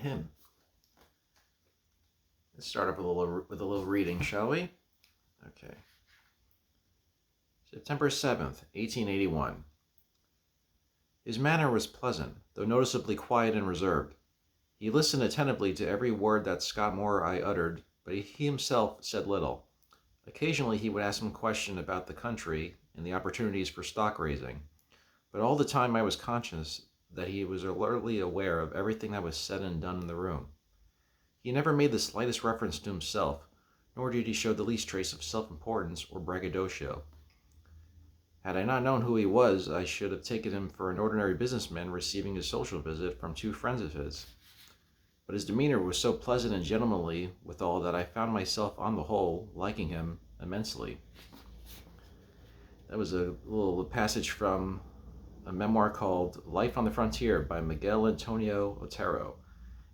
him. Let's start off with a little reading, shall we? Okay. September 7th, 1881. His manner was pleasant, though noticeably quiet and reserved. He listened attentively to every word that Scott Moore or I uttered, but he himself said little. Occasionally he would ask some question about the country and the opportunities for stock raising, but all the time I was conscious that he was alertly aware of everything that was said and done in the room. He never made the slightest reference to himself, nor did he show the least trace of self-importance or braggadocio. Had I not known who he was, I should have taken him for an ordinary businessman receiving a social visit from two friends of his. But his demeanor was so pleasant and gentlemanly withal that I found myself, on the whole, liking him immensely. That was a little passage from a memoir called Life on the Frontier by Miguel Antonio Otero.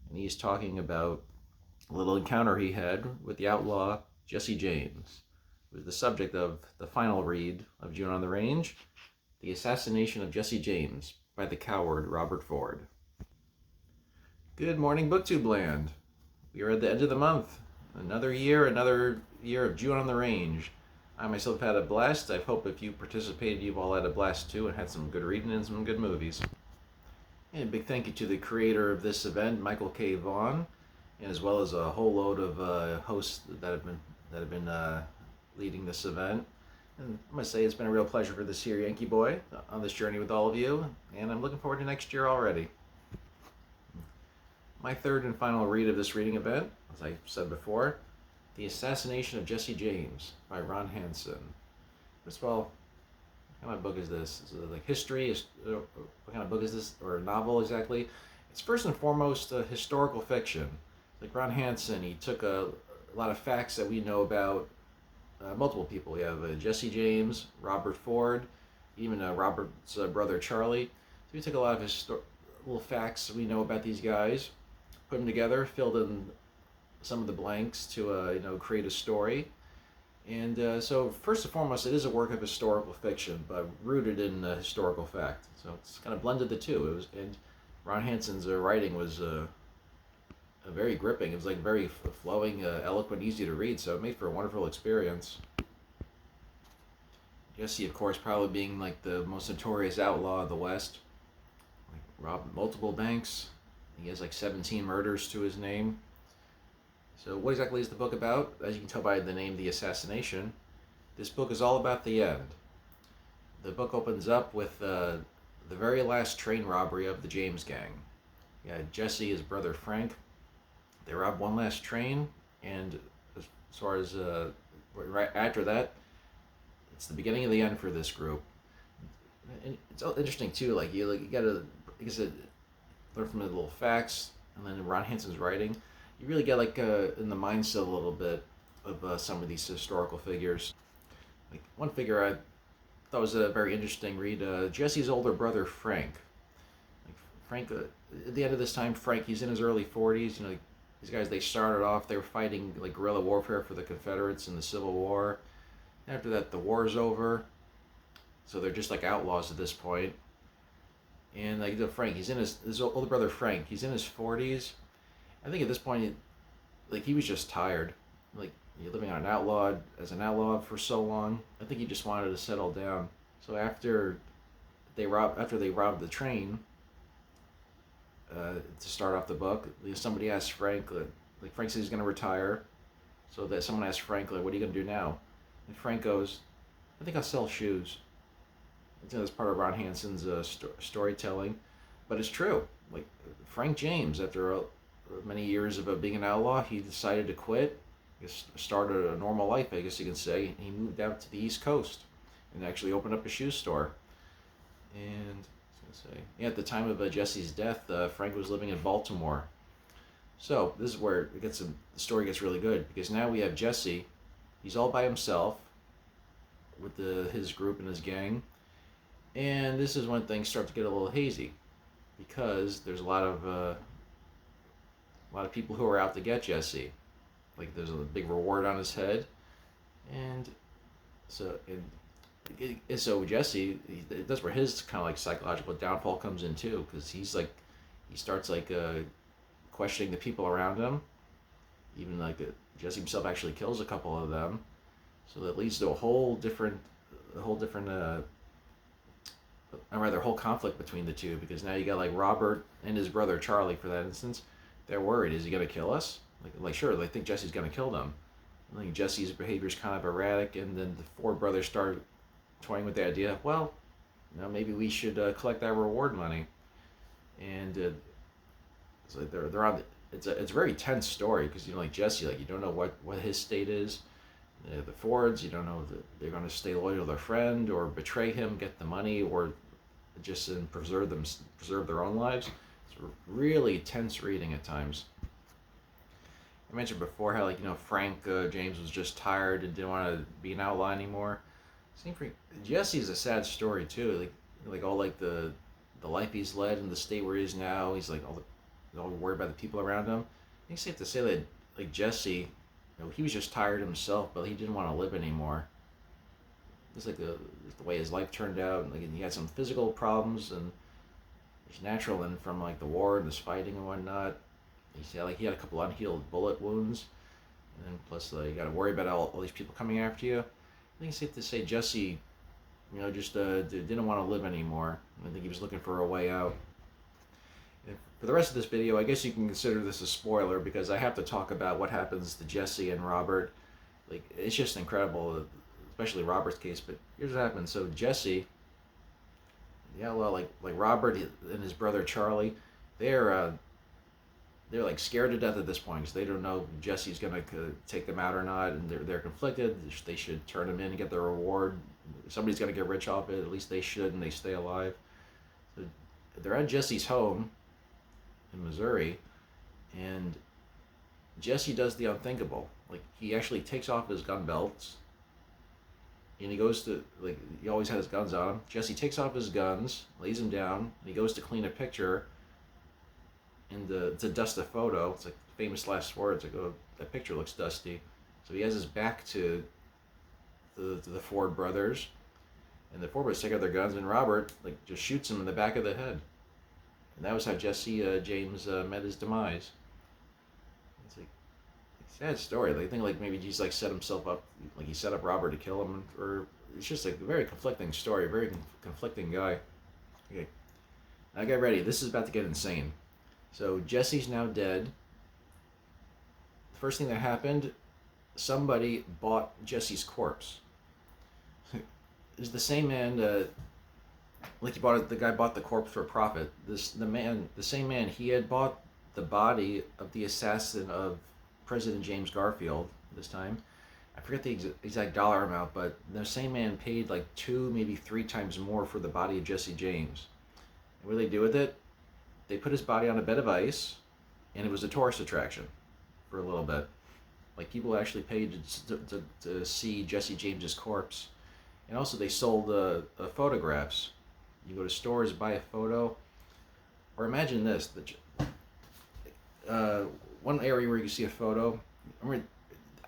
And he's talking about a little encounter he had with the outlaw Jesse James, with the subject of the final read of June on the Range, The Assassination of Jesse James by the coward Robert Ford. Good morning, BookTube land. We are at the end of the month. Another year of June on the Range. I myself had a blast. I hope if you participated, you've all had a blast too and had some good reading and some good movies. And a big thank you to the creator of this event, Michael K. Vaughn, and as well as a whole load of hosts that have been leading this event. And I must say it's been a real pleasure for this here Yankee boy on this journey with all of you, and I'm looking forward to next year already. My third and final read of this reading event, as I said before, The Assassination of Jesse James by Ron Hansen. First of all, what kind of book is this? Is it like history? What kind of book is this? Or a novel exactly? It's first and foremost historical fiction. Like Ron Hansen, he took a lot of facts that we know about multiple people. We have Jesse James, Robert Ford, even Robert's brother Charlie. So he took a lot of little facts we know about these guys, put them together, filled in some of the blanks to create a story. And so first and foremost, it is a work of historical fiction, but rooted in historical fact. So it's kind of blended the two. And Ron Hansen's writing was very gripping. It was like very flowing, eloquent, easy to read. So it made for a wonderful experience. Jesse, of course, probably being like the most notorious outlaw of the West. Like robbed multiple banks. He has like 17 murders to his name. So what exactly is the book about? As you can tell by the name, The Assassination, this book is all about the end. The book opens up with the very last train robbery of the James gang. Yeah, Jesse, his brother Frank, they rob one last train, and as far as right after that, it's the beginning of the end for this group. And it's interesting too. Like you gotta, like I said, learn from the little facts, and then Ron Hansen's writing. You really get like in the mindset a little bit of some of these historical figures. Like one figure I thought was a very interesting read. Jesse's older brother Frank. Like Frank, at the end of this time, Frank, he's in his early 40s. You know, these guys, they started off, they were fighting like guerrilla warfare for the Confederates in the Civil War. After that, the war's over, so they're just like outlaws at this point. And like Frank, he's in his older brother Frank. He's in his 40s. I think at this point, like he was just tired. Like you're living on as an outlaw for so long. I think he just wanted to settle down. So after they robbed the train, to start off the book, somebody asked Frank, like Frank says he's gonna retire. So that someone asked Frank, like, what are you gonna do now? And Frank goes, I think I'll sell shoes. I think that's part of Ron Hansen's storytelling, but it's true. Like Frank James, after many years of being an outlaw, he decided to quit, started a normal life, I guess you can say. He moved out to the East Coast and actually opened up a shoe store. And at the time of Jesse's death, Frank was living in Baltimore. So this is where the story gets really good, because now we have Jesse. He's all by himself with his group and his gang. And this is when things start to get a little hazy, because there's a lot of people who are out to get Jesse. Like there's a big reward on his head, and so Jesse, that's where his kind of like psychological downfall comes in too, because he starts like questioning the people around him. Even like Jesse himself actually kills a couple of them. So that leads to a whole different, a whole conflict between the two, because now you got like Robert and his brother Charlie for that instance. They're worried, is he gonna kill us? Like sure, they think Jesse's gonna kill them. I think Jesse's behavior is kind of erratic, and then the Ford brothers start toying with the idea, well, maybe we should collect that reward money. And it's like they're on. It's a very tense story, because like Jesse, like you don't know what his state is. The Fords, you don't know that they're going to stay loyal to their friend or betray him, get the money, or just preserve their own lives. It's really tense reading at times. I mentioned before how Frank James was just tired and didn't want to be an outlaw anymore. Same for Jesse is a sad story too. Like all the life he's led in the state where he is now. He's like all worried about the people around him. I think it's safe to say that like Jesse, he was just tired himself, but he didn't want to live anymore. It's like the way his life turned out. And, he had some physical problems, and it's natural. And from like the war and this fighting and whatnot, he had a couple unhealed bullet wounds, and then plus you got to worry about all these people coming after you. I think it's safe to say Jesse, just didn't want to live anymore. I think he was looking for a way out. And for the rest of this video, I guess you can consider this a spoiler, because I have to talk about what happens to Jesse and Robert. It's just incredible, especially Robert's case. But here's what happens. So Jesse, like Robert and his brother Charlie, they're like scared to death at this point, because they don't know if Jesse's gonna take them out or not, and they're conflicted. They should turn him in and get their reward. Somebody's gonna get rich off it. At least they should, and they stay alive. So they're at Jesse's home in Missouri, and Jesse does the unthinkable. He actually takes off his gun belts, and he goes to he always had his guns on him. Jesse takes off his guns, lays them down, and he goes to clean a picture and to dust a photo. It's like famous last words. Oh, that picture looks dusty. So he has his back to the Ford brothers, and the Ford brothers take out their guns, and Robert just shoots him in the back of the head. And that was how Jesse James met his demise. It's a sad story. They think maybe he's set himself up, he set up Robert to kill him, or it's just a very conflicting story, a very conflicting guy. Okay, now get ready. This is about to get insane. So Jesse's now dead. The first thing that happened, somebody bought Jesse's corpse. It's the same man. The guy bought the corpse for profit. The same man, he had bought the body of the assassin of President James Garfield this time. I forget the exact dollar amount, but the same man paid 2, maybe 3 times more for the body of Jesse James. And what do they do with it? They put his body on a bed of ice, and it was a tourist attraction for a little bit. People actually paid to see Jesse James's corpse. And also they sold photographs. You go to stores, buy a photo. Or imagine this. One area where you can see a photo. I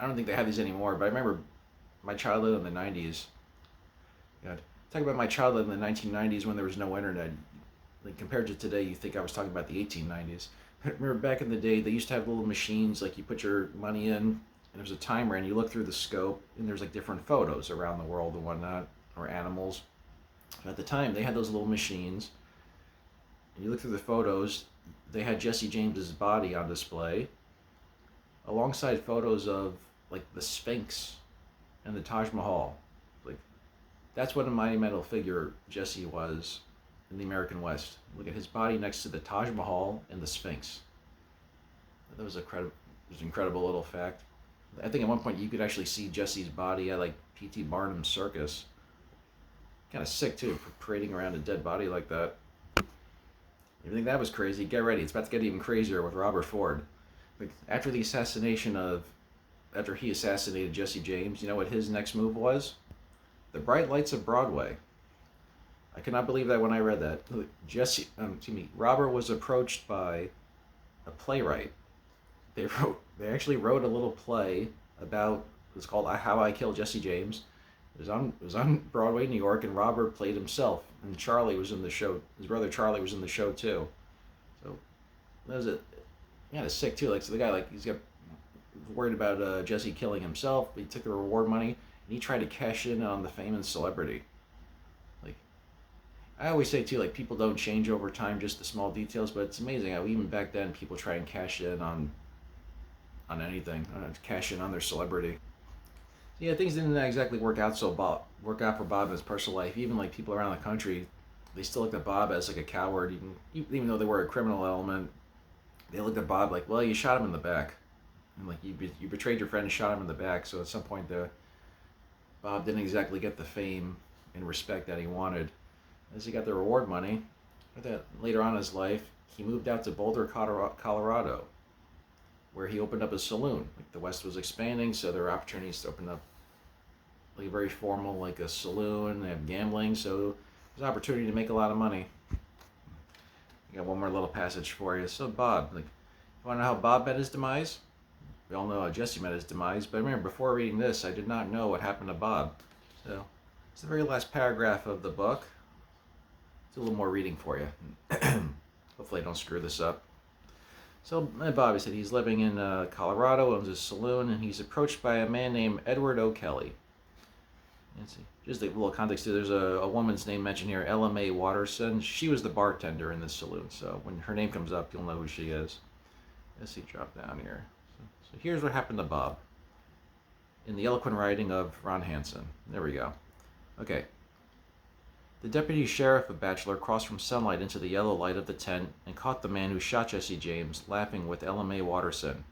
don't think they have these anymore, but I remember my childhood in the 90s. God, talk about my childhood in the 1990s when there was no internet. Compared to today, you think I was talking about the 1890s. I remember back in the day, they used to have little machines, you put your money in, and there's a timer, and you look through the scope, and there's different photos around the world and whatnot, or animals. At the time, they had those little machines, and you look through the photos, they had Jesse James's body on display, alongside photos of, the Sphinx and the Taj Mahal. That's what a monumental figure Jesse was in the American West. Look at his body next to the Taj Mahal and the Sphinx. That was an incredible little fact. I think at one point you could actually see Jesse's body at P.T. Barnum's circus. Kind of sick too, for parading around a dead body like that. You think that was crazy? Get ready, it's about to get even crazier with Robert Ford. After he assassinated Jesse James, you know what his next move was? The bright lights of Broadway. I could not believe that when I read that. Robert was approached by a playwright. They actually wrote a little play about, it's called How I Killed Jesse James. It was on Broadway, New York, and Robert played himself, and Charlie was in the show. His brother Charlie was in the show too. So that was yeah, it's sick too. Like, so the guy, like, he's got worried about Jesse killing himself. He took the reward money and he tried to cash in on the fame and celebrity. Like, I always say too, like, people don't change over time, just the small details. But it's amazing how even back then people try and cash in on anything, cash in on their celebrity. So yeah, things didn't exactly work out for Bob in his personal life. Even like people around the country, they still looked at Bob as like a coward, even though they were a criminal element. They looked at Bob like, well, you shot him in the back, and like you betrayed your friend and shot him in the back. So at some point, Bob didn't exactly get the fame and respect that he wanted. As he got the reward money, that later on in his life, he moved out to Boulder, Colorado, where he opened up a saloon. Like the West was expanding, so there were opportunities to open up like very formal, like a saloon. They have gambling, so there's an opportunity to make a lot of money. I got one more little passage for you. So Bob, like, you want to know how Bob met his demise? We all know how Jesse met his demise, but remember, before reading this, I did not know what happened to Bob. So it's the very last paragraph of the book. It's a little more reading for you. Hopefully I don't screw this up. So Bob, he said he's living in Colorado, owns a saloon, and he's approached by a man named Edward O'Kelly. Let's see. Just a little context too. There's a woman's name mentioned here, Ella Mae Watterson. She was the bartender in this saloon, so when her name comes up, you'll know who she is. Let's see, drop down here. So here's what happened to Bob in the eloquent writing of Ron Hansen. There we go. Okay. The deputy sheriff of Bachelor crossed from sunlight into the yellow light of the tent and caught the man who shot Jesse James laughing with Ella Mae Watterson,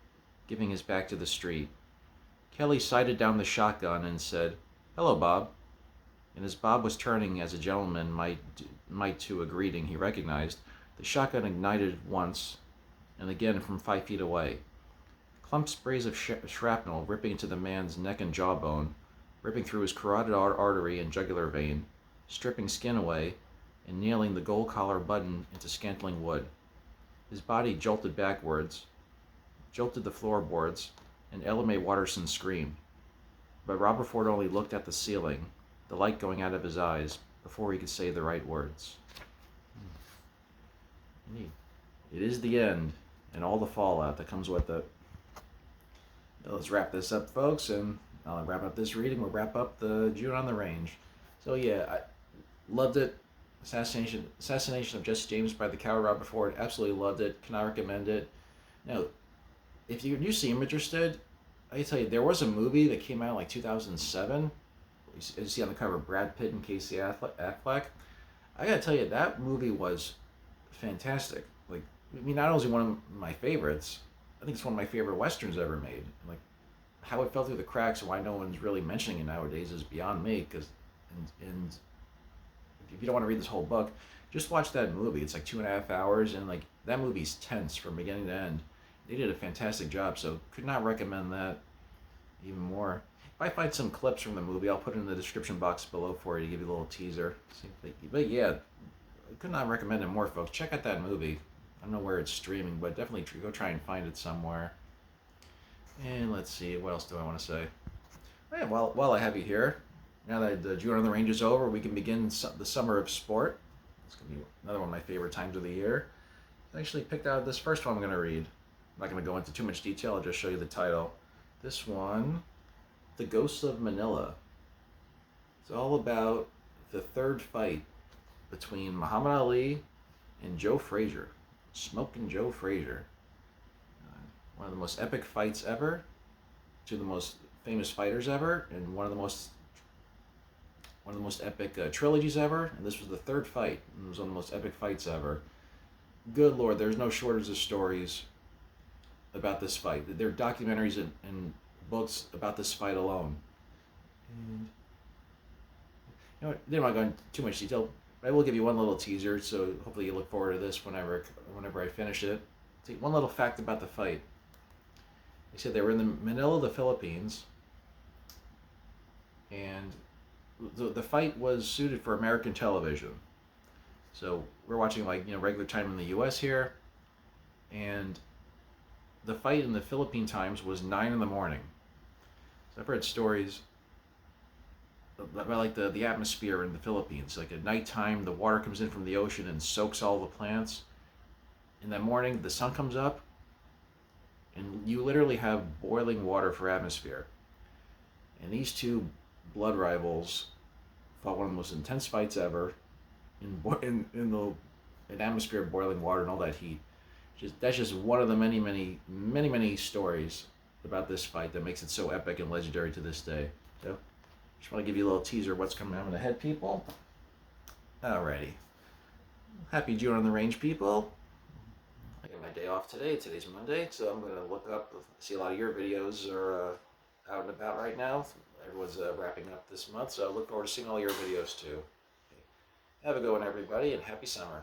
giving his back to the street. Kelly sighted down the shotgun and said, "Hello, Bob." And as Bob was turning as a gentleman might to a greeting he recognized, the shotgun ignited once and again from 5 feet away. Clump sprays of shrapnel ripping into the man's neck and jawbone, ripping through his carotid artery and jugular vein, stripping skin away, and nailing the gold collar button into scantling wood. His body jolted backwards, jolted the floorboards, and Ella Mae Watterson screamed. But Robert Ford only looked at the ceiling, the light going out of his eyes, before he could say the right words. It is the end, and all the fallout that comes with it. Now let's wrap this up, folks, and I'll wrap up this reading. We'll wrap up the June on the Range. So yeah, I loved it. Assassination of Jesse James by the coward Robert Ford. Absolutely loved it. Cannot recommend it. Now, if you seem interested, I can tell you, there was a movie that came out in like 2007. You see on the cover Brad Pitt and Casey Affleck. I gotta tell you, that movie was fantastic. Like, I mean, not only one of my favorites, I think it's one of my favorite westerns ever made. Like, how it fell through the cracks and why no one's really mentioning it nowadays is beyond me. And if you don't want to read this whole book, just watch that movie. It's like 2.5 hours, and like that movie's tense from beginning to end. They did a fantastic job, so could not recommend that even more. If I find some clips from the movie, I'll put it in the description box below for you to give you a little teaser. But yeah, I could not recommend it more, folks. Check out that movie. I don't know where it's streaming, but definitely go try and find it somewhere. And let's see, what else do I want to say? Yeah, while I have you here, now that the June on the Range is over, we can begin the summer of sport. It's going to be another one of my favorite times of the year. I actually picked out this first one I'm going to read. I'm not going to go into too much detail, I'll just show you the title. This one, The Ghosts of Manila. It's all about the third fight between Muhammad Ali and Joe Frazier. Smoking Joe Frazier. One of the most epic fights ever, two of the most famous fighters ever, and one of the most epic trilogies ever. And this was the third fight, and it was one of the most epic fights ever. Good Lord, there's no shortage of stories about this fight. There are documentaries and books about this fight alone. And you know what, I didn't want to go into too much detail, but I will give you one little teaser, so hopefully you look forward to this whenever I finish it. See, one little fact about the fight. They said they were in the Manila, the Philippines, and the fight was suited for American television. So we're watching regular time in the U.S. here, and the fight in the Philippine times was 9 in the morning. So I've heard stories about the atmosphere in the Philippines. Like at nighttime, the water comes in from the ocean and soaks all the plants. In that morning, the sun comes up, And you literally have boiling water for atmosphere. And these two blood rivals fought one of the most intense fights ever in atmosphere of boiling water and all that heat. That's just one of the many stories about this fight that makes it so epic and legendary to this day. So, just want to give you a little teaser of what's coming out ahead, people. Alrighty. Happy June on the range, people. I got my day off today. Today's Monday, so I'm going to look up, see a lot of your videos are out and about right now. Everyone's wrapping up this month, so I look forward to seeing all your videos too. Have a good one, everybody, and happy summer.